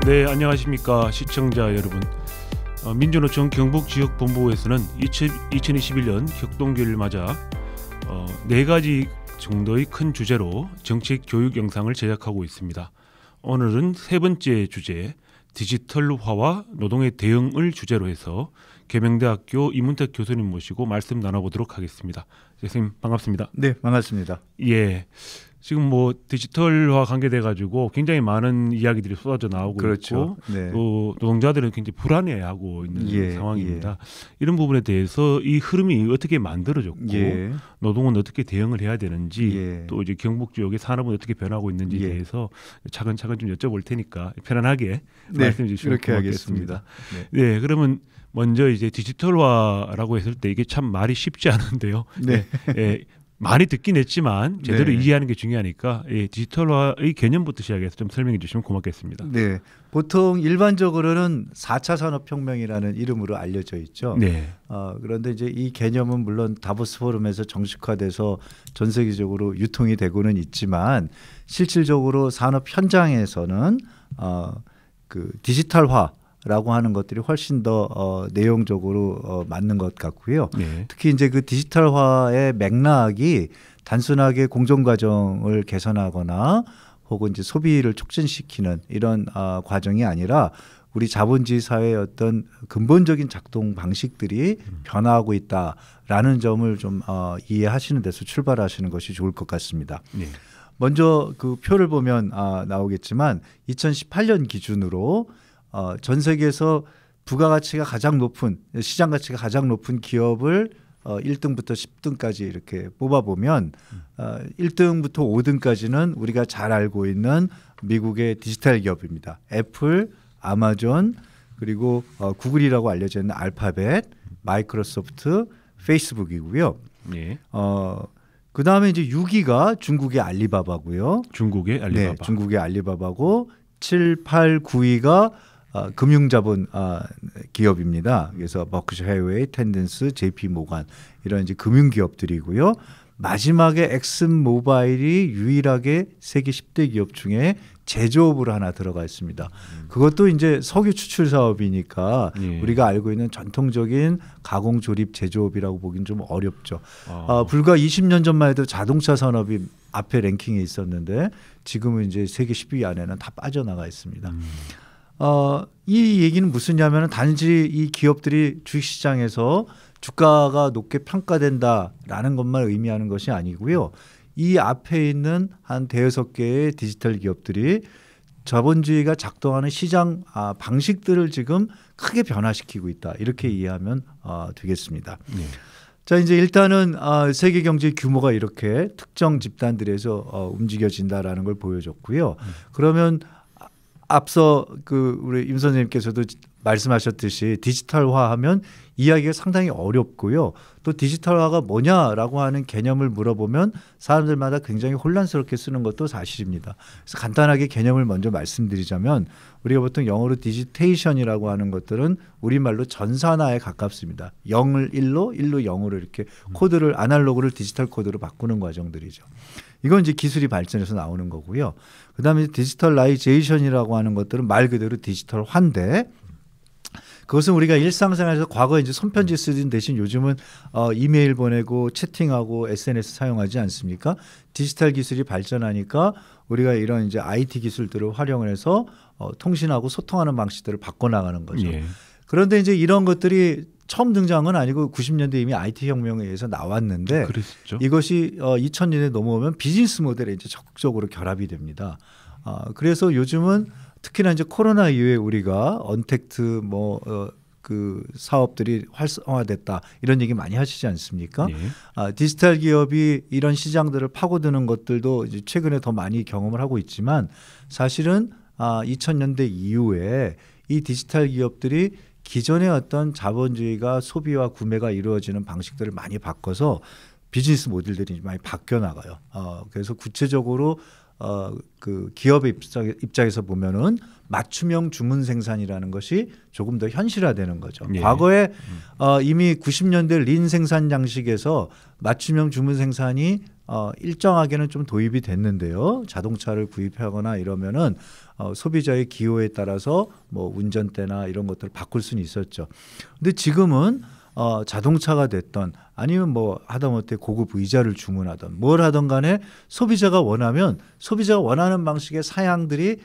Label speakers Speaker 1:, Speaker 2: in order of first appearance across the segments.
Speaker 1: 네, 안녕하십니까 시청자 여러분. 민주노총 경북지역본부에서는 2021년 격동기를 맞아 4가지 정도의 큰 주제로 정책 교육 영상을 제작하고 있습니다. 오늘은 세 번째 주제 디지털화와 노동의 대응을 주제로 해서 계명대학교 이문택 교수님 모시고 말씀 나눠보도록 하겠습니다. 선생님 반갑습니다.
Speaker 2: 네, 반갑습니다.
Speaker 1: 예, 지금 뭐 디지털화 관계돼 가지고 굉장히 많은 이야기들이 쏟아져 나오고
Speaker 2: 그렇죠.
Speaker 1: 있고
Speaker 2: 네.
Speaker 1: 또 노동자들은 굉장히 불안해하고 있는 상황입니다. 이런 부분에 대해서 이 흐름이 어떻게 만들어졌고 노동은 어떻게 대응을 해야 되는지 또 이제 경북 지역의 산업은 어떻게 변하고 있는지에 대해서 차근차근 좀 여쭤볼 테니까 편안하게 말씀해 주시면 고맙겠습니다. 네, 그러면 먼저 이제 디지털화라고 했을 때 이게 참 말이 쉽지 않은데요. 많이 듣긴 했지만 제대로 이해하는 게 중요하니까 디지털화의 개념부터 시작해서 좀 설명해 주시면 고맙겠습니다.
Speaker 2: 네, 보통 일반적으로는 4차 산업혁명이라는 이름으로 알려져 있죠. 그런데 이제 이 개념은 물론 다보스 포럼에서 정식화돼서 전 세계적으로 유통이 되고는 있지만 실질적으로 산업 현장에서는 그 디지털화라고 하는 것들이 훨씬 더 내용적으로 맞는 것 같고요. 특히 이제 그 디지털화의 맥락이 단순하게 공정 과정을 개선하거나 혹은 이제 소비를 촉진시키는 이런 과정이 아니라 우리 자본주의 사회의 어떤 근본적인 작동 방식들이 변화하고 있다라는 점을 좀 이해하시는 데서 출발하시는 것이 좋을 것 같습니다. 먼저 그 표를 보면 나오겠지만 2018년 기준으로 전 세계에서 부가가치가 가장 높은 시장 가치가 가장 높은 기업을 1등부터 10등까지 이렇게 뽑아보면 1등부터 5등까지는 우리가 잘 알고 있는 미국의 디지털 기업입니다. 애플, 아마존, 그리고 구글이라고 알려져 있는 알파벳, 마이크로소프트, 페이스북이고요. 그 다음에 이제 6위가 중국의 알리바바고요.
Speaker 1: 중국의 알리바바.
Speaker 2: 네, 중국의 알리바바고 7, 8, 9위가 금융자본 기업입니다. 그래서 버크셔 해외이, 텐던스, JP 모간 이런 이제 금융 기업들이고요. 마지막에 엑슨 모바일이 유일하게 세계 10대 기업 중에 제조업으로 하나 들어가 있습니다. 그것도 이제 석유 추출 사업이니까 우리가 알고 있는 전통적인 가공 조립 제조업이라고 보기는 좀 어렵죠. 불과 20년 전만 해도 자동차 산업이 앞에 랭킹에 있었는데 지금은 이제 세계 10위 안에는 다 빠져나가 있습니다. 이 얘기는 무슨냐면 단지 이 기업들이 주식시장에서 주가가 높게 평가된다라는 것만 의미하는 것이 아니고요. 이 앞에 있는 한 대여섯 개의 디지털 기업들이 자본주의가 작동하는 시장 방식들을 지금 크게 변화시키고 있다. 이렇게 이해하면 되겠습니다. 자, 이제 일단은 세계 경제 규모가 이렇게 특정 집단들에서 움직여진다라는 걸 보여줬고요. 그러면 앞서 그 우리 임 선생님께서도 말씀하셨듯이 디지털화하면 이야기가 상당히 어렵고요. 또 디지털화가 뭐냐라고 하는 개념을 물어보면 사람들마다 굉장히 혼란스럽게 쓰는 것도 사실입니다. 그래서 간단하게 개념을 먼저 말씀드리자면 우리가 보통 영어로 디지테이션이라고 하는 것들은 우리말로 전산화에 가깝습니다. 0을 1로, 1로 0으로 이렇게 코드를 아날로그를 디지털 코드로 바꾸는 과정들이죠. 이건 이제 기술이 발전해서 나오는 거고요. 그다음에 디지털라이제이션이라고 하는 것들은 말 그대로 디지털화인데 그것은 우리가 일상생활에서 과거에 이제 손편지 쓰던 대신 요즘은 이메일 보내고 채팅하고 SNS 사용하지 않습니까? 디지털 기술이 발전하니까 우리가 이런 이제 IT 기술들을 활용을 해서 통신하고 소통하는 방식들을 바꿔나가는 거죠. 그런데 이제 이런 것들이 처음 등장한 건 아니고 90년대 이미 IT 혁명에 의해서 나왔는데 이것이 2000년에 넘어오면 비즈니스 모델에 이제 적극적으로 결합이 됩니다. 그래서 요즘은 특히나 이제 코로나 이후에 우리가 언택트 그 사업들이 활성화됐다 이런 얘기 많이 하시지 않습니까? 디지털 기업이 이런 시장들을 파고드는 것들도 이제 최근에 더 많이 경험을 하고 있지만 사실은 2000년대 이후에 이 디지털 기업들이 기존의 어떤 자본주의가 소비와 구매가 이루어지는 방식들을 많이 바꿔서 비즈니스 모델들이 많이 바뀌어 나가요. 그래서 구체적으로 그 기업의 입장에서 보면은 맞춤형 주문 생산이라는 것이 조금 더 현실화되는 거죠. 예. 과거에 이미 90년대 린 생산 양식에서 맞춤형 주문 생산이 일정하게는 좀 도입이 됐는데요. 자동차를 구입하거나 이러면은 소비자의 기호에 따라서 뭐 운전대나 이런 것들을 바꿀 수는 있었죠. 근데 지금은 자동차가 됐던 아니면 뭐 하다못해 고급 의자를 주문하던 뭘 하던 간에 소비자가 원하면 소비자가 원하는 방식의 사양들이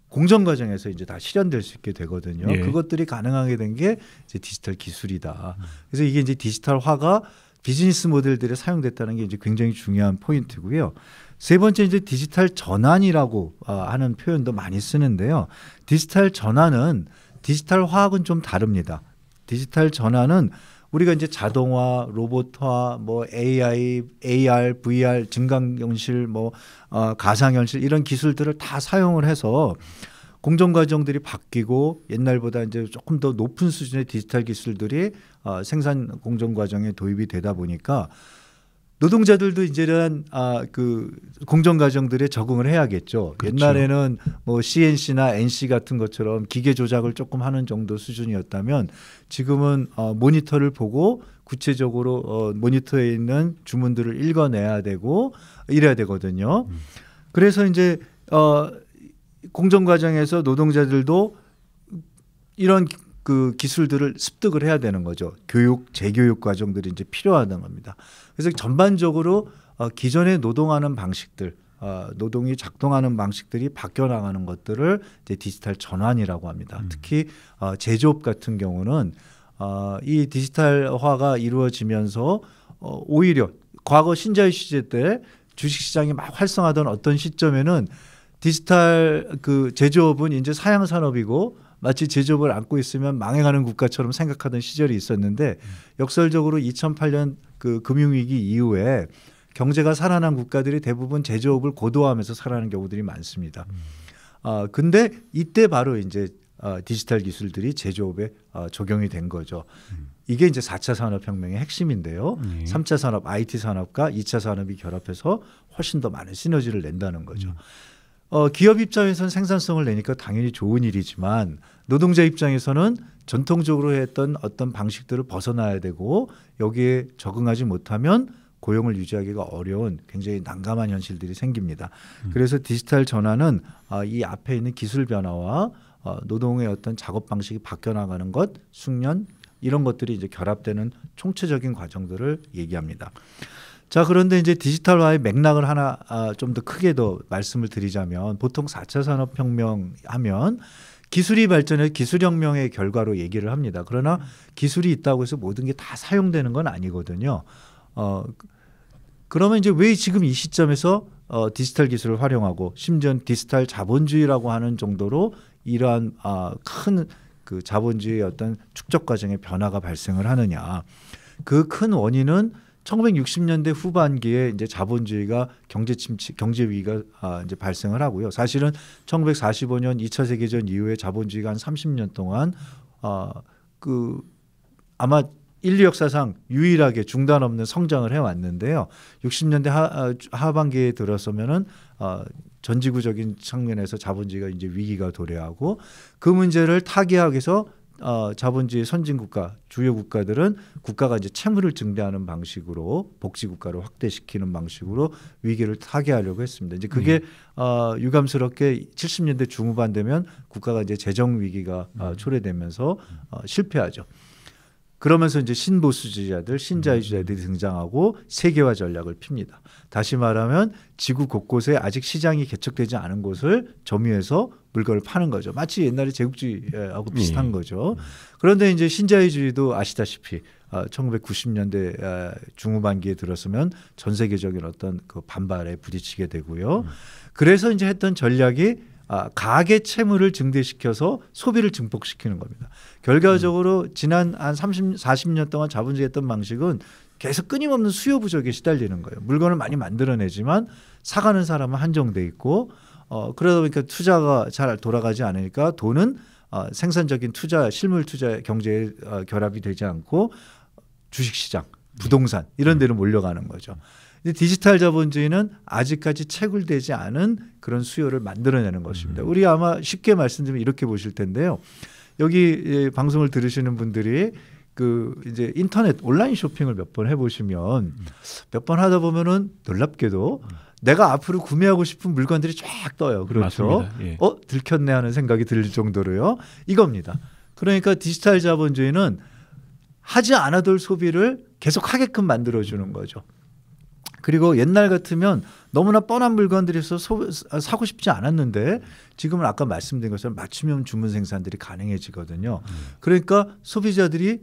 Speaker 2: 공정 과정에서 이제 다 실현될 수 있게 되거든요. 예. 그것들이 가능하게 된 게 이제 디지털 기술이다. 그래서 이게 이제 디지털화가 비즈니스 모델들에 사용됐다는 게 이제 굉장히 중요한 포인트고요. 세 번째 이제 디지털 전환이라고 하는 표현도 많이 쓰는데요. 디지털 전환은 디지털화하고는 좀 다릅니다. 디지털 전환은 우리가 이제 자동화, 로봇화, 뭐 AI, AR, VR, 증강현실, 뭐 가상현실 이런 기술들을 다 사용을 해서 공정 과정들이 바뀌고 옛날보다 이제 조금 더 높은 수준의 디지털 기술들이 생산 공정 과정에 도입이 되다 보니까 노동자들도 이제는 그 공정 과정들에 적응을 해야겠죠. 그렇죠. 옛날에는 뭐 CNC나 NC 같은 것처럼 기계 조작을 조금 하는 정도 수준이었다면 지금은 모니터를 보고 구체적으로 모니터에 있는 주문들을 읽어내야 되고 이래야 되거든요. 그래서 이제 공정 과정에서 노동자들도 이런 그 기술들을 습득을 해야 되는 거죠. 교육, 재교육 과정들이 이제 필요하다는 겁니다. 그래서 전반적으로 기존에 노동하는 방식들, 노동이 작동하는 방식들이 바뀌어 나가는 것들을 이제 디지털 전환이라고 합니다. 특히 제조업 같은 경우는 이 디지털화가 이루어지면서 오히려 과거 신자유 시대 때 주식시장이 막 활성화하던 어떤 시점에는 디지털 그 제조업은 이제 사양 산업이고 마치 제조업을 안고 있으면 망해가는 국가처럼 생각하던 시절이 있었는데 역설적으로 2008년 그 금융위기 이후에 경제가 살아난 국가들이 대부분 제조업을 고도화하면서 살아나는 경우들이 많습니다. 근데 이때 바로 이제 디지털 기술들이 제조업에 적용이 된 거죠. 이게 이제 4차 산업혁명의 핵심인데요. 3차 산업, IT 산업과 2차 산업이 결합해서 훨씬 더 많은 시너지를 낸다는 거죠. 기업 입장에서는 생산성을 내니까 당연히 좋은 일이지만 노동자 입장에서는 전통적으로 했던 어떤 방식들을 벗어나야 되고 여기에 적응하지 못하면 고용을 유지하기가 어려운 굉장히 난감한 현실들이 생깁니다. 그래서 디지털 전환은 이 앞에 있는 기술 변화와 노동의 어떤 작업 방식이 바뀌어 나가는 것, 숙련 이런 것들이 이제 결합되는 총체적인 과정들을 얘기합니다. 자, 그런데 이제 디지털화의 맥락을 하나 좀 더 크게 더 말씀을 드리자면 보통 4차 산업혁명 하면 기술이 발전해 기술혁명의 결과로 얘기를 합니다. 그러나 기술이 있다고 해서 모든 게 다 사용되는 건 아니거든요. 그러면 이제 왜 지금 이 시점에서 디지털 기술을 활용하고 심지어 디지털 자본주의라고 하는 정도로 이러한 큰 그 자본주의의 어떤 축적 과정의 변화가 발생을 하느냐. 그 큰 원인은 1960년대 후반기에 이제 자본주의가 경제 위기가 이제 발생을 하고요. 사실은 1945년 2차 세계전 이후에 자본주의가 한 30년 동안 그 아마 인류 역사상 유일하게 중단 없는 성장을 해왔는데요. 60년대 하반기에 들어서면은 전지구적인 측면에서 자본주의가 이제 위기가 도래하고 그 문제를 타개하기 위해서 자본주의 선진국가, 주요 국가들은 국가가 이제 채무를 증대하는 방식으로 복지국가를 확대시키는 방식으로 위기를 타개하려고 했습니다. 이제 그게 유감스럽게 70년대 중후반 되면 국가가 이제 재정 위기가 초래되면서 실패하죠. 그러면서 이제 신보수주의자들, 신자유주의자들이 등장하고 세계화 전략을 핍니다. 다시 말하면 지구 곳곳에 아직 시장이 개척되지 않은 곳을 점유해서 물건을 파는 거죠. 마치 옛날에 제국주의하고 비슷한 거죠. 그런데 이제 신자유주의도 아시다시피 1990년대 중후반기에 들어서면 전 세계적인 어떤 그 반발에 부딪히게 되고요. 그래서 이제 했던 전략이 가계 채무를 증대시켜서 소비를 증폭시키는 겁니다. 결과적으로 지난 한 40년 동안 자본주의했던 방식은 계속 끊임없는 수요 부족에 시달리는 거예요. 물건을 많이 만들어내지만 사가는 사람은 한정돼 있고 그러다 보니까 투자가 잘 돌아가지 않으니까 돈은 생산적인 투자, 실물 투자 경제에 결합이 되지 않고 주식시장 부동산 이런 데로 몰려가는 거죠. 근데 디지털 자본주의는 아직까지 채굴되지 않은 그런 수요를 만들어내는 것입니다. 우리 아마 쉽게 말씀드리면 이렇게 보실 텐데요. 여기 방송을 들으시는 분들이 그 이제 인터넷 온라인 쇼핑을 몇 번 해보시면 몇 번 하다 보면은 놀랍게도 내가 앞으로 구매하고 싶은 물건들이 쫙 떠요. 그렇죠. 예. 들켰네 하는 생각이 들 정도로요. 이겁니다. 그러니까 디지털 자본주의는 하지 않아도 할 소비를 계속 하게끔 만들어주는 거죠. 그리고 옛날 같으면 너무나 뻔한 물건들이 있어서 사고 싶지 않았는데 지금은 아까 말씀드린 것처럼 맞춤형 주문 생산들이 가능해지거든요. 그러니까 소비자들이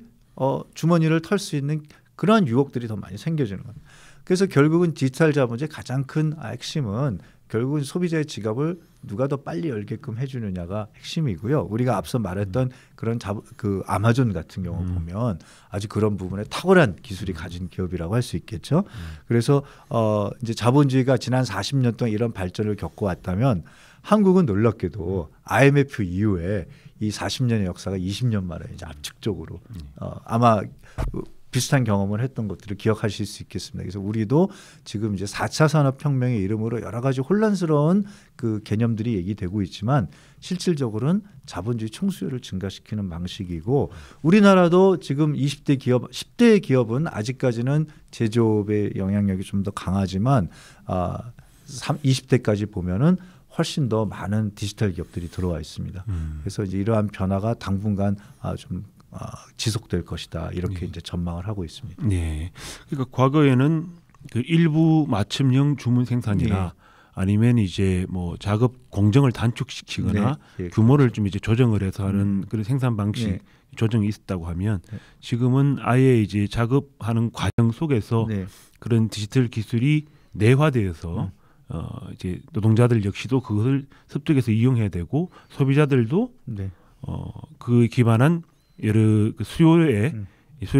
Speaker 2: 주머니를 털 수 있는 그러한 유혹들이 더 많이 생겨지는 겁니다. 그래서 결국은 디지털 자본주의의 가장 큰 핵심은 결국은 소비자의 지갑을 누가 더 빨리 열게끔 해주느냐가 핵심이고요. 우리가 앞서 말했던 그런 그 아마존 같은 경우 보면 아주 그런 부분에 탁월한 기술이 가진 기업이라고 할 수 있겠죠. 그래서 이제 자본주의가 지난 40년 동안 이런 발전을 겪어왔다면 한국은 놀랍게도 IMF 이후에 이 40년의 역사가 20년 만에 이제 압축적으로 아마 비슷한 경험을 했던 것들을 기억하실 수 있겠습니다. 그래서 우리도 지금 이제 4차 산업혁명의 이름으로 여러 가지 혼란스러운 그 개념들이 얘기되고 있지만 실질적으로는 자본주의 총수요를 증가시키는 방식이고 우리나라도 지금 20대 기업, 10대 기업은 아직까지는 제조업의 영향력이 좀 더 강하지만 20대까지 보면은 훨씬 더 많은 디지털 기업들이 들어와 있습니다. 그래서 이제 이러한 변화가 당분간 좀 지속될 것이다 이렇게 이제 전망을 하고 있습니다.
Speaker 1: 네, 그러니까 과거에는 그 일부 맞춤형 주문 생산이나 아니면 이제 뭐 작업 공정을 단축시키거나 규모를 좀 이제 조정을 해서 하는 그런 생산 방식 조정이 있었다고 하면 지금은 아예 이제 작업하는 과정 속에서 그런 디지털 기술이 내화되어서 이제 노동자들 역시도 그것을 습득해서 이용해야 되고 소비자들도 그 기반한 여러 그 수요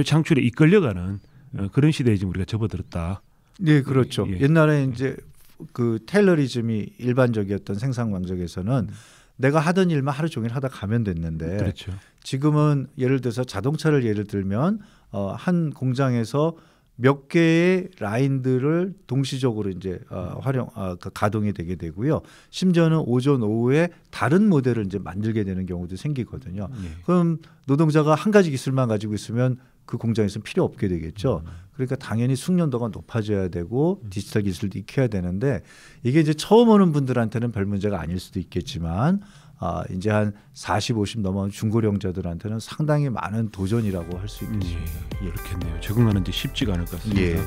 Speaker 1: 창출에 이끌려가는 그런 시대에 지금 우리가 접어들었다.
Speaker 2: 네, 그렇죠. 옛날에 이제 그 테일러리즘이 일반적이었던 생산 광적에서는 내가 하던 일만 하루 종일 하다 가면 됐는데
Speaker 1: 그렇죠. 지금은
Speaker 2: 예를 들어서 자동차를 예를 들면 한 공장에서 몇 개의 라인들을 동시적으로 이제 가동이 되게 되고요. 심지어는 오전 오후에 다른 모델을 이제 만들게 되는 경우도 생기거든요. 그럼 노동자가 한 가지 기술만 가지고 있으면 그 공장에서는 필요 없게 되겠죠. 그러니까 당연히 숙련도가 높아져야 되고 디지털 기술도 익혀야 되는데 이게 이제 처음 오는 분들한테는 별 문제가 아닐 수도 있겠지만 이제 한 40, 50 넘어온 중고령자들한테는 상당히 많은 도전이라고 할 수 있겠습니다.
Speaker 1: 그렇겠네요. 적응하는 데 쉽지가 않을 것 같습니다.